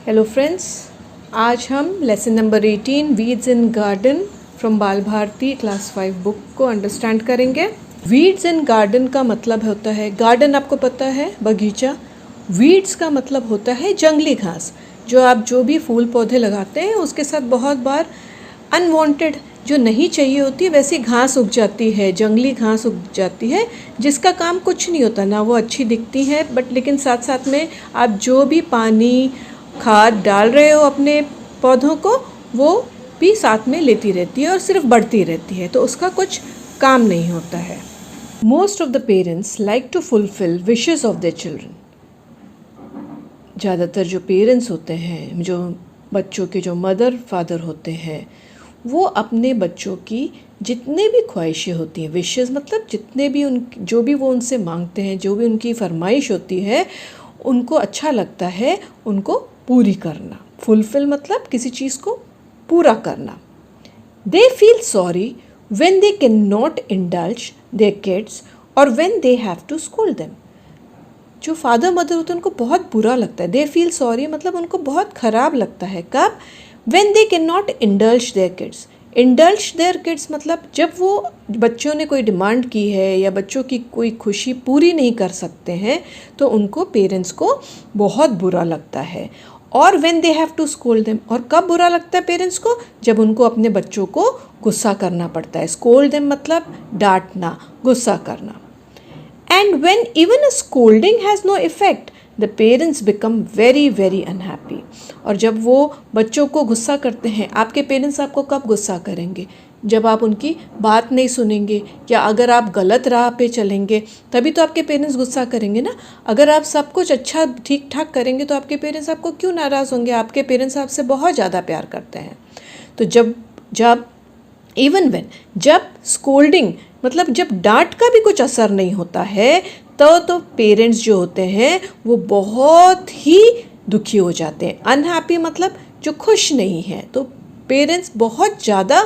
Hello friends, आज हम lesson number 18 weeds in garden from बाल भारती क्लास 5 बुक को अंडरस्टैंड करेंगे। वीड्स इन गार्डन का मतलब होता है, गार्डन आपको पता है बगीचा। वीड्स का मतलब होता है जंगली घास। जो भी फूल पौधे लगाते हैं उसके साथ बहुत बार अनवांटेड जो नहीं चाहिए होती वैसी घास उग जाती है, जंगली घास उग जाती है जिसका काम कुछ नहीं होता, ना वो अच्छी दिखती है बट लेकिन साथ साथ में आप जो भी पानी खाद डाल रहे हो अपने पौधों को वो भी साथ में लेती रहती है और सिर्फ बढ़ती रहती है, तो उसका कुछ काम नहीं होता है। Most of the parents like to fulfil wishes of their children. ज़्यादातर जो पेरेंट्स होते हैं, जो बच्चों के जो मदर फादर होते हैं, वो अपने बच्चों की जितने भी ख्वाहिशें होती हैं, विशेस मतलब जितने भी जो भी वो उनसे मांगते हैं, जो भी उनकी फरमाइश होती है, उनको अच्छा लगता है उनको पूरी करना। फुलफिल मतलब किसी चीज़ को पूरा करना। They feel sorry when they can not indulge their kids और when they have to school them. जो फादर मदर होते हैं उनको बहुत बुरा लगता है। दे फील सॉरी मतलब उनको बहुत ख़राब लगता है। कब? When they can not indulge their kids. Indulge their kids मतलब जब वो बच्चों ने कोई डिमांड की है या बच्चों की कोई खुशी पूरी नहीं कर सकते हैं तो उनको पेरेंट्स को बहुत बुरा लगता है। और when they have to scold them, और कब बुरा लगता है पेरेंट्स को? जब उनको अपने बच्चों को गुस्सा करना पड़ता है। स्कोल्ड देम मतलब डांटना, गुस्सा करना। And when even a scolding has no effect, the parents become very very unhappy. और जब वो बच्चों को गुस्सा करते हैं, आपके पेरेंट्स आपको कब गुस्सा करेंगे? जब आप उनकी बात नहीं सुनेंगे या अगर आप गलत राह पे चलेंगे तभी तो आपके पेरेंट्स गुस्सा करेंगे ना। अगर आप सब कुछ अच्छा ठीक ठाक करेंगे तो आपके पेरेंट्स आपको क्यों नाराज़ होंगे? आपके पेरेंट्स आपसे बहुत ज़्यादा प्यार करते हैं। तो जब जब इवन जब स्कोल्डिंग मतलब जब डांट का भी कुछ असर नहीं होता है तो पेरेंट्स जो होते हैं वो बहुत ही दुखी हो जाते हैं। अनहैप्पी मतलब जो खुश नहीं है, तो पेरेंट्स बहुत ज़्यादा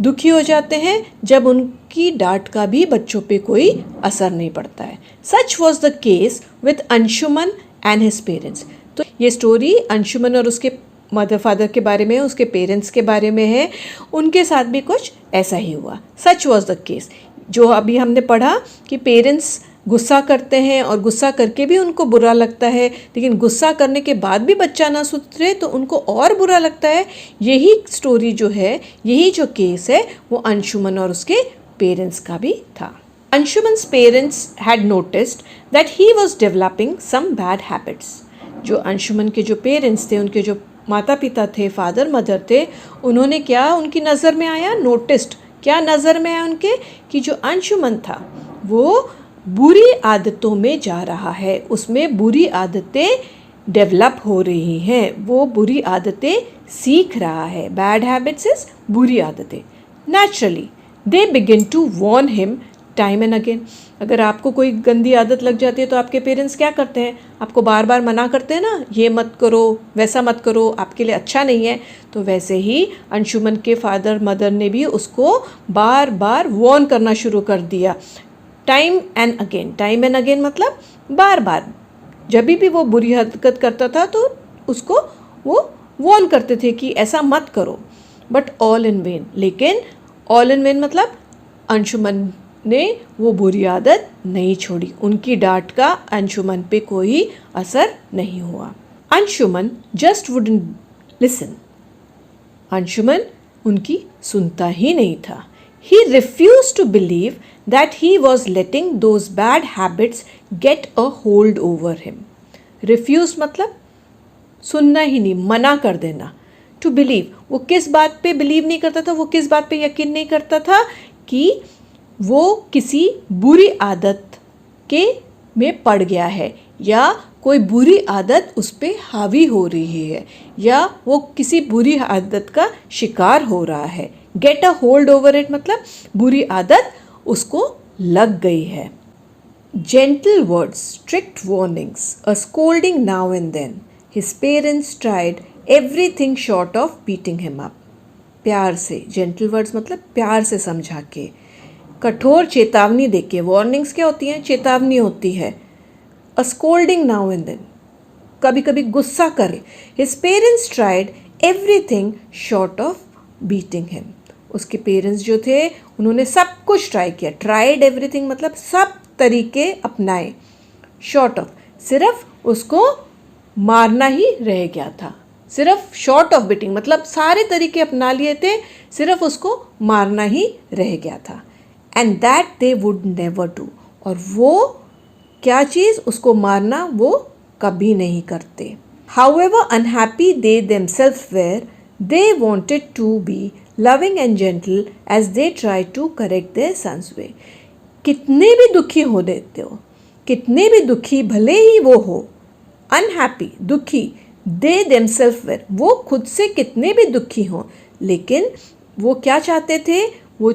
दुखी हो जाते हैं जब उनकी डांट का भी बच्चों पे कोई असर नहीं पड़ता है। सच was the case with Anshuman and his parents. तो ये स्टोरी अंशुमन और उसके मदर फादर के बारे में है, उसके पेरेंट्स के बारे में है। उनके साथ भी कुछ ऐसा ही हुआ। सच वॉज द केस, जो अभी हमने पढ़ा कि पेरेंट्स गुस्सा करते हैं और गुस्सा करके भी उनको बुरा लगता है, लेकिन गुस्सा करने के बाद भी बच्चा ना सुधरे तो उनको और बुरा लगता है। यही स्टोरी जो है, यही जो केस है वो अंशुमन और उसके पेरेंट्स का भी था। Anshuman's parents had noticed that he was developing some bad habits. जो अंशुमन के जो पेरेंट्स थे, उनके जो माता पिता थे, फादर मदर थे, उन्होंने क्या उनकी नज़र में आया? नोटिस्ड। क्या नज़र में आया उनके? कि जो अंशुमन था वो बुरी आदतों में जा रहा है, उसमें बुरी आदतें डेवलप हो रही हैं, वो बुरी आदतें सीख रहा है। बैड हैबिट्स इज बुरी आदतें। Naturally they begin to warn him time and again. अगर आपको कोई गंदी आदत लग जाती है तो आपके पेरेंट्स क्या करते हैं? आपको बार बार मना करते हैं ना, ये मत करो, वैसा मत करो, आपके लिए अच्छा नहीं है। तो वैसे ही अंशुमन के फादर मदर ने भी उसको बार बार वॉर्न करना शुरू कर दिया। Time and again. Time and again मतलब बार बार। जब भी वो बुरी हरकत करता था तो उसको वो वॉर्न करते थे कि ऐसा मत करो, बट ऑल इन वेन। लेकिन ऑल इन वेन मतलब अंशुमन ने वो बुरी आदत नहीं छोड़ी, उनकी डांट का अंशुमन पे कोई असर नहीं हुआ। Anshuman just wouldn't listen. Anshuman उनकी सुनता ही नहीं था। He refuse to believe that he was letting those bad habits get a hold over him. Refuse मतलब सुनना ही नहीं, मना कर देना। टू बिलीव, वो किस बात पे बिलीव नहीं करता था, वो किस बात पे यकीन नहीं करता था? कि वो किसी बुरी आदत के में पड़ गया है या कोई बुरी आदत उस पर हावी हो रही है या वो किसी बुरी आदत का शिकार हो रहा है। Get a hold over it मतलब बुरी आदत उसको लग गई है। Gentle words, strict warnings, a scolding now and then, his parents tried everything short of beating him up. प्यार से, जेंटल वर्ड्स मतलब प्यार से समझा के, कठोर चेतावनी देके। वार्निंग्स क्या होती हैं? चेतावनी होती है। अ स्कोल्डिंग नाउ एंड देन, कभी कभी गुस्सा करे। His parents tried everything short of beating him. उसके पेरेंट्स जो थे उन्होंने सब कुछ ट्राई किया। ट्राइड एवरीथिंग मतलब सब तरीके अपनाए। शॉर्ट ऑफ सिर्फ उसको मारना ही रह गया था। सिर्फ शॉर्ट ऑफ बीटिंग मतलब सारे तरीके अपना लिए थे, सिर्फ उसको मारना ही रह गया था। And that they would never do, और वो क्या चीज़, उसको मारना वो कभी नहीं करते। However unhappy they themselves were, they wanted to be loving and gentle as they try to correct their sons way. कितने भी दुखी हो देते हो, कितने भी दुखी भले ही वो हो, अनहैप्पी दुखी, दे देमसेल्फ वेर वो खुद से कितने भी दुखी हों, लेकिन वो क्या चाहते थे, वो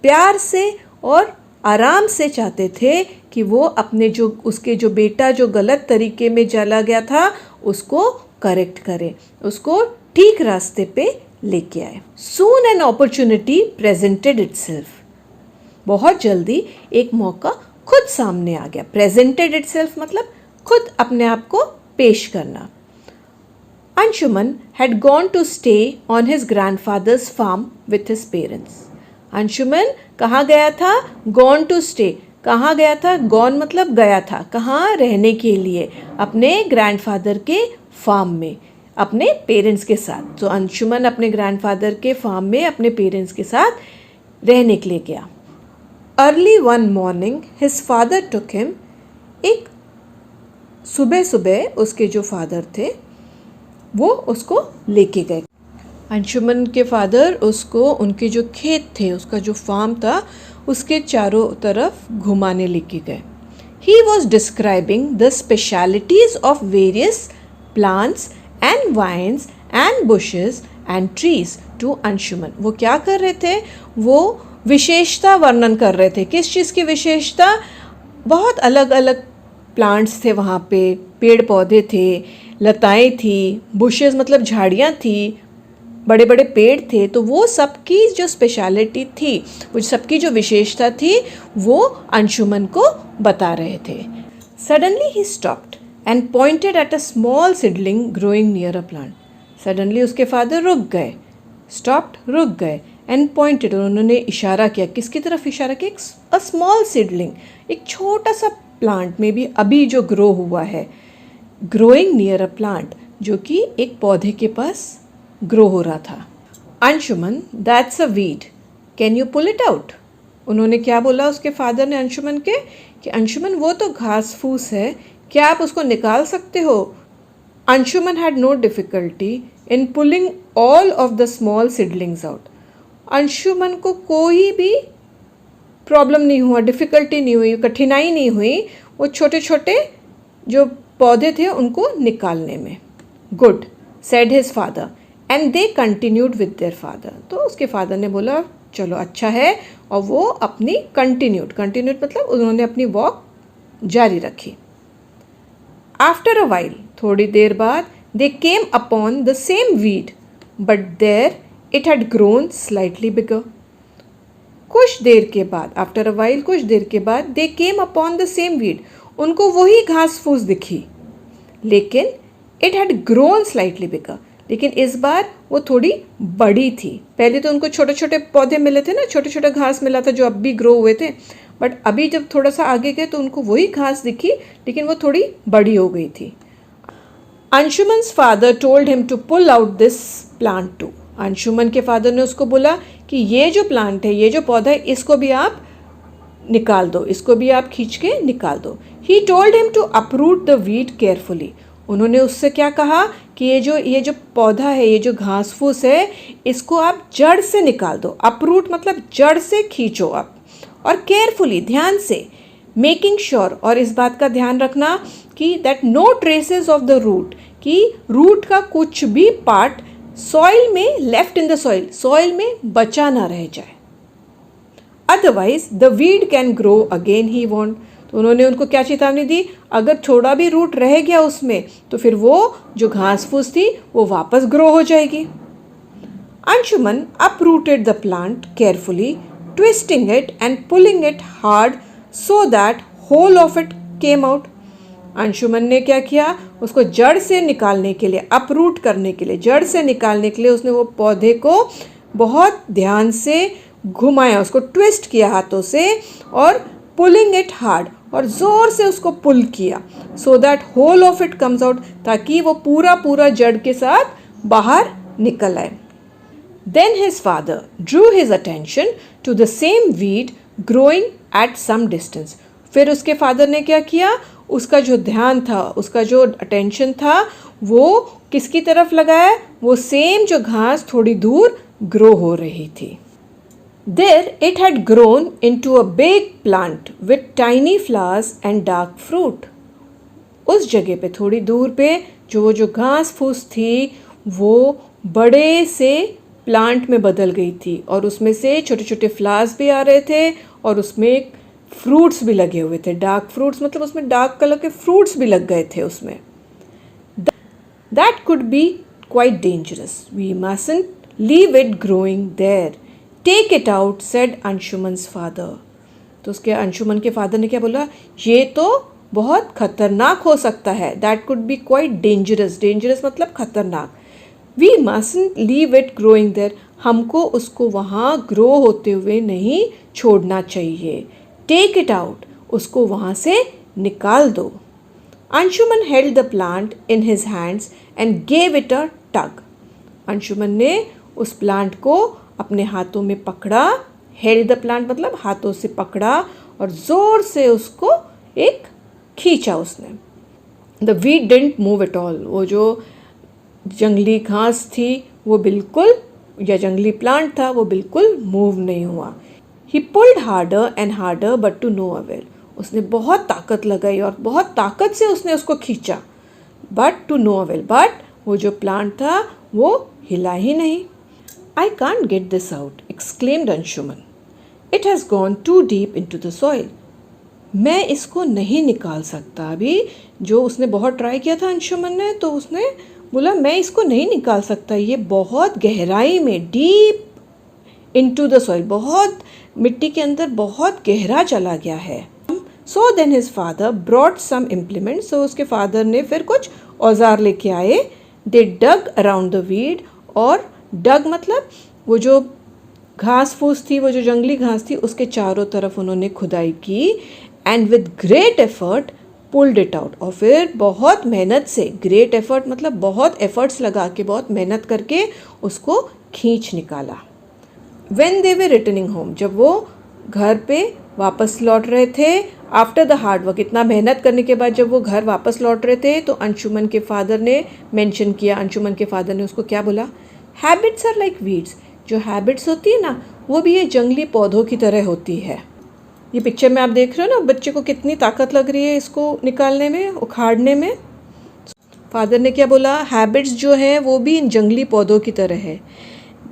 प्यार से और आराम से चाहते थे कि वो अपने जो उसके जो बेटा जो गलत तरीके में चला गया था उसको करेक्ट करे, उसको ठीक रास्ते पे लेके आए। सून एन अपॉर्चुनिटी प्रेजेंटेड इटसेल्फ, बहुत जल्दी एक मौका खुद सामने आ गया। प्रेजेंटेड इटसेल्फ मतलब खुद अपने आप को पेश करना। Anshuman had gone to stay on his grandfather's farm with his parents. Anshuman कहाँ गया था? Gone to stay, कहाँ गया था? Gone मतलब गया था, कहाँ रहने के लिए? अपने ग्रैंडफादर के फार्म में अपने पेरेंट्स के साथ। तो अंशुमन अपने ग्रैंडफादर के फार्म में अपने पेरेंट्स के साथ रहने के लिए गया। Early one morning his father took him, एक सुबह सुबह उसके जो फादर थे वो उसको लेके गए। अंशुमन के फादर उसको उनके जो खेत थे, उसका जो फार्म था, उसके चारों तरफ घुमाने लेके गए। He was describing the specialities of various plants and vines and bushes and trees to Anshuman. वो क्या कर रहे थे? वो विशेषता वर्णन कर रहे थे। किस चीज़ की विशेषता? बहुत अलग अलग प्लांट्स थे वहाँ पे, पेड़ पौधे थे, लताएं थी, बुशेस मतलब झाड़ियाँ थी, बड़े बड़े पेड़ थे। तो वो सबकी जो स्पेशलिटी थी, वो सबकी जो विशेषता थी, वो अंशुमन को बता रहे थे। Suddenly he stopped and pointed at a small seedling growing near a plant. Suddenly उसके फादर रुक गए, स्टॉप्ड रुक गए, एंड पॉइंटेड उन्होंने इशारा किया। किसकी तरफ इशारा किया? अ स्मॉल सीडलिंग, एक छोटा सा प्लांट में भी अभी जो ग्रो हुआ है, ग्रोइंग नियर अ प्लांट, जो कि एक पौधे के पास ग्रो हो रहा था। Anshuman, that's a weed, can you pull it out? उन्होंने क्या बोला उसके फादर ने अंशुमन के, कि अंशुमन वो तो घास फूस है, क्या आप उसको निकाल सकते हो? Anshuman had no difficulty in pulling all of the small seedlings out. Anshuman को कोई भी प्रॉब्लम नहीं हुआ, डिफ़िकल्टी नहीं हुई, कठिनाई नहीं हुई वो छोटे छोटे जो पौधे थे उनको निकालने में। Good, said his father, and they continued with their father. तो उसके फादर ने बोला चलो अच्छा है, और वो अपनी कंटिन्यूड मतलब उन्होंने अपनी वॉक जारी रखी। आफ्टर अ वाइल, थोड़ी देर बाद, they came upon the same weed but there it had grown slightly bigger. कुछ देर के बाद, आफ्टर अ वाइल कुछ देर के बाद, they came upon the same weed, उनको वही घास फूस दिखी, लेकिन it had grown slightly bigger, लेकिन इस बार वो थोड़ी बड़ी थी। पहले तो उनको छोटे छोटे पौधे मिले थे ना, छोटे छोटे घास मिला था जो अब भी ग्रो हुए थे, बट अभी जब थोड़ा सा आगे गए तो उनको वही घास दिखी, लेकिन वो थोड़ी बड़ी हो गई थी। Anshuman's father told him to pull out this plant too. Anshuman के फादर ने उसको बोला कि ये जो प्लांट है, ये जो पौधा है, इसको भी आप निकाल दो, इसको भी आप खींच के निकाल दो। He told him to uproot the weed carefully. उन्होंने उससे क्या कहा कि ये जो पौधा है, ये जो घास फूस है, इसको आप जड़ से निकाल दो। अपरूट मतलब जड़ से खींचो आप, और केयरफुली, ध्यान से, मेकिंग श्योर, और इस बात का ध्यान रखना कि that no traces of the root, कि रूट का कुछ भी पार्ट सॉइल में, लेफ्ट इन द सॉइल में बचा ना रह जाए। Otherwise the weed can grow again he warned. तो उन्होंने उनको क्या चेतावनी दी? अगर थोड़ा भी रूट रह गया उसमें तो फिर वो जो घास फूस थी वो वापस ग्रो हो जाएगी। Anshuman uprooted the plant carefully, twisting it and pulling it hard so that whole of it came out. Anshuman ने क्या किया, उसको जड़ से निकालने के लिए, अपरूट करने के लिए, जड़ से निकालने के लिए उसने वो पौधे को बहुत ध्यान से घुमाया, उसको ट्विस्ट किया हाथों से और पुलिंग इट हार्ड, और ज़ोर से उसको पुल किया, so that whole of it comes out, ताकि वो पूरा जड़ के साथ बाहर निकल आए. Then his father drew his attention to the same weed growing at some distance. फिर उसके फादर ने क्या किया, उसका जो ध्यान था, उसका जो अटेंशन था, वो किसकी तरफ लगाया, वो सेम जो घास थोड़ी दूर ग्रो हो रही थी. There it had grown into a big plant with tiny flowers and dark fruit. उस जगह पे थोड़ी दूर पे जो घास फूस थी वो बड़े से प्लांट में बदल गई थी, और उसमें से छोटे छोटे फ्लावर्स भी आ रहे थे और उसमें फ्रूट्स भी लगे हुए थे. डार्क फ्रूट्स मतलब उसमें डार्क कलर के फ्रूट्स भी लग गए थे उसमें. That could be quite dangerous. We mustn't leave it growing there. Take it out, said Anshuman's father. तो उसके अंशुमन के फादर ने क्या बोला, ये तो बहुत खतरनाक हो सकता है. That could be quite dangerous. Dangerous मतलब खतरनाक. We mustn't leave it growing there. हमको उसको वहाँ ग्रो होते हुए नहीं छोड़ना चाहिए. Take it out. उसको वहाँ से निकाल दो. Anshuman held the plant in his hands and gave it a tug. Anshuman ने उस प्लांट को अपने हाथों में पकड़ा. held the plant मतलब हाथों से पकड़ा और ज़ोर से उसको एक खींचा उसने. The weed didn't move at all. वो जो जंगली घास थी वो बिल्कुल, या जंगली प्लांट था वो बिल्कुल मूव नहीं हुआ. He pulled harder and harder but to no avail. उसने बहुत ताकत लगाई और बहुत ताकत से उसने उसको खींचा, but to no avail. but वो जो प्लांट था वो हिला ही नहीं. I can't get this out, exclaimed Anshuman. It has gone too deep into the soil. मैं इसको नहीं निकाल सकता अभी. जो उसने बहुत ट्राई किया था अंशुमन ने, तो उसने बोला मैं इसको नहीं निकाल सकता, ये बहुत गहराई में, डीप इनटू द सॉइल, बहुत मिट्टी के अंदर बहुत गहरा चला गया है. So then his father brought some implement. So उसके फादर ने फिर कुछ औजार लेके आए. They dug around the weed, और डग मतलब वो जो घास फूस थी, वो जो जंगली घास थी, उसके चारों तरफ उन्होंने खुदाई की. And with great effort pulled it out. और फिर बहुत मेहनत से, ग्रेट एफर्ट मतलब बहुत एफर्ट्स लगा के, बहुत मेहनत करके उसको खींच निकाला. When they were returning home, जब वो घर पे वापस लौट रहे थे, आफ्टर द हार्ड वर्क, इतना मेहनत करने के बाद जब वो घर वापस लौट रहे थे, तो अंशुमन के फादर ने मेंशन किया, अंशुमन के फादर ने उसको क्या बोला, हैबिट्स आर लाइक वीड्स. जो हैबिट्स होती है ना, वो भी ये जंगली पौधों की तरह होती है. ये पिक्चर में आप देख रहे हो ना, बच्चे को कितनी ताकत लग रही है इसको निकालने में, उखाड़ने में. फादर ने क्या बोला, हैबिट्स जो है वो भी इन जंगली पौधों की तरह है.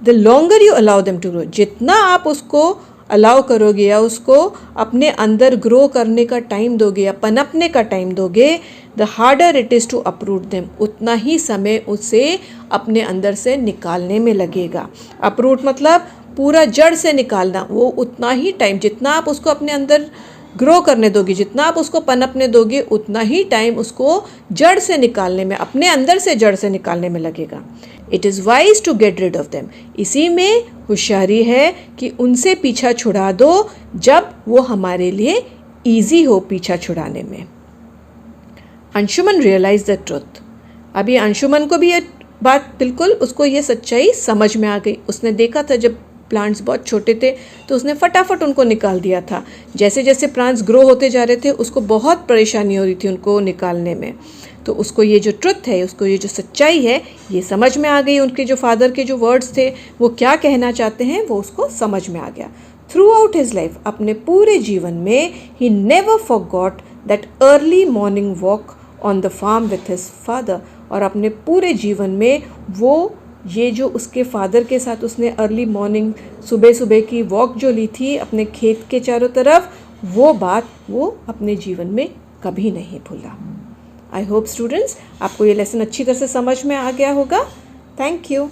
The longer you allow them to grow, जितना आप उसको अलाउ करोगे या उसको अपने अंदर ग्रो करने का टाइम दोगे या पनपने का टाइम दोगे, the harder it is to uproot them, उतना ही समय उसे अपने अंदर से निकालने में लगेगा. अपरूट मतलब पूरा जड़ से निकालना. वो उतना ही टाइम, जितना आप उसको अपने अंदर ग्रो करने दोगे, जितना आप उसको पनपने दोगे, उतना ही टाइम उसको जड़ से निकालने में, अपने अंदर से जड़ से निकालने में लगेगा. It is wise to get rid of them. इसी में होशियारी है कि उनसे पीछा छुड़ा दो जब वो हमारे लिए ईजी हो पीछा छुड़ाने में. Anshuman realise the truth. अभी अंशुमन को भी ये बात बिल्कुल, उसको ये सच्चाई समझ में आ गई. उसने देखा था जब प्लांट्स बहुत छोटे थे तो उसने फटाफट उनको निकाल दिया था. जैसे जैसे प्लांट्स ग्रो होते जा रहे थे उसको बहुत परेशानी हो रही थी उनको निकालने में. तो उसको ये जो ट्रुथ है, उसको ये जो सच्चाई है, ये समझ में आ गई. उनके जो फादर के जो वर्ड्स थे वो क्या कहना चाहते हैं वो उसको समझ में आ गया. थ्रू आउट हिज लाइफ, अपने पूरे जीवन में, he never forgot that early morning walk on the farm with his father. और अपने पूरे जीवन में वो ये जो उसके फादर के साथ उसने अर्ली मॉर्निंग, सुबह सुबह की वॉक जो ली थी अपने खेत के चारों तरफ, वो बात वो अपने जीवन में कभी नहीं भूला. आई होप स्टूडेंट्स आपको ये लेसन अच्छी तरह से समझ में आ गया होगा. Thank you.